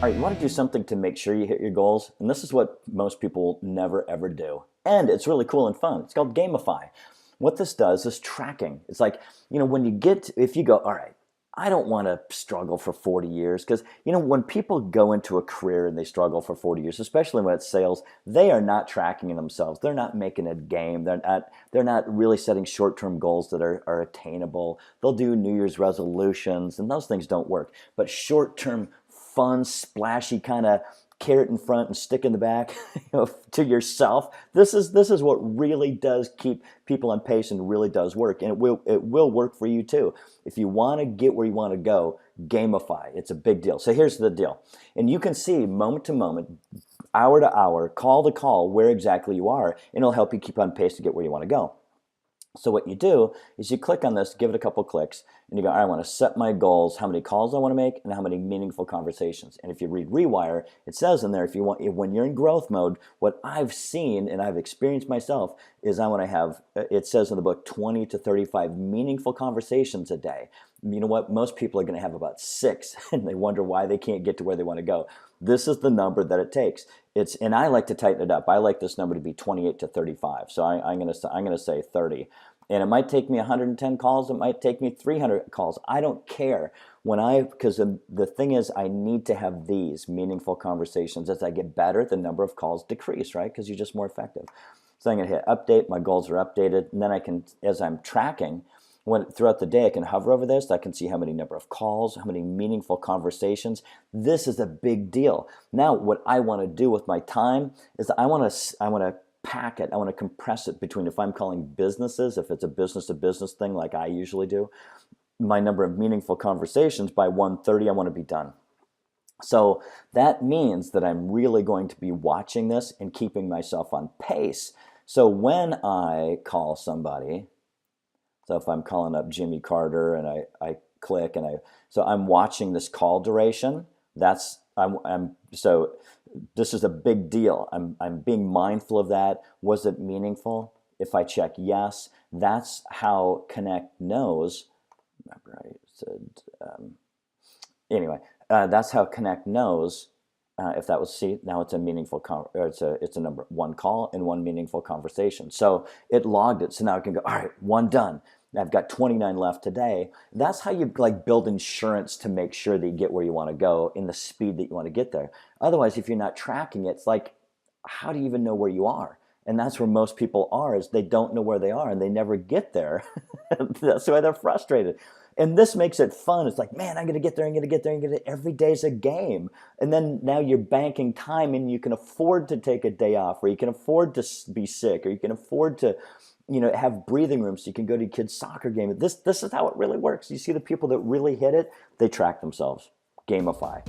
All right, you want to do something to make sure you hit your goals, and this is what most people never ever do. And it's really cool and fun. It's called Gamify. What this does is tracking. It's like, when you get, if you go, all right, I don't want to struggle for 40 years because, when people go into a career and they struggle for 40 years, especially when it's sales, they are not tracking themselves. They're not making a game. They're not really setting short-term goals that are attainable. They'll do New Year's resolutions, and those things don't work. But short-term fun, splashy kind of carrot in front and stick in the back to yourself. This is what really does keep people on pace and really does work, and it will work for you too. If you want to get where you want to go, gamify. It's a big deal. So here's the deal, and you can see moment to moment, hour to hour, call to call, where exactly you are, and it'll help you keep on pace to get where you want to go. So what you do is you click on this, give it a couple clicks, and you go, all right, I want to set my goals, how many calls I want to make, and how many meaningful conversations. And if you read Rewire, it says in there, when you're in growth mode, what I've seen and I've experienced myself is I want to have, it says in the book, 20 to 35 meaningful conversations a day. You know what? Most people are going to have about 6, and they wonder why they can't get to where they want to go. This is the number that it takes. And I like to tighten it up. I like this number to be 28 to 35. So I'm going to say 30. And it might take me 110 calls. It might take me 300 calls. I don't care. Because the thing is, I need to have these meaningful conversations. As I get better, the number of calls decrease, right? Because you're just more effective. So I'm going to hit update. My goals are updated. And then I can, as I'm tracking, throughout the day, I can hover over this. I can see how many number of calls, how many meaningful conversations. This is a big deal. Now, what I want to do with my time is I want to pack it. I want to compress it between, if I'm calling businesses, if it's a business-to-business thing like I usually do, my number of meaningful conversations by 1:30, I want to be done. So that means that I'm really going to be watching this and keeping myself on pace. So when I call somebody, so if I'm calling up Jimmy Carter and I click so I'm watching this call duration. So this is a big deal. I'm being mindful of that. Was it meaningful? If I check yes, that's how Connect knows. Remember I said anyway. That's how Connect knows if that was now it's a meaningful it's a number one call and one meaningful conversation. So it logged it. So now I can go, all right, one done. I've got 29 left today. That's how you build insurance to make sure that you get where you want to go in the speed that you want to get there. Otherwise, if you're not tracking it, it's like, how do you even know where you are? And that's where most people are, is they don't know where they are and they never get there. That's why they're frustrated. And this makes it fun. It's like, man, I'm going to get there, I'm going to get there, I'm going to get there. Every day's a game. And then now you're banking time, and you can afford to take a day off, or you can afford to be sick, or you can afford to have breathing room so you can go to your kid's soccer game. This is how it really works. You see the people that really hit it, they track themselves. Gamify.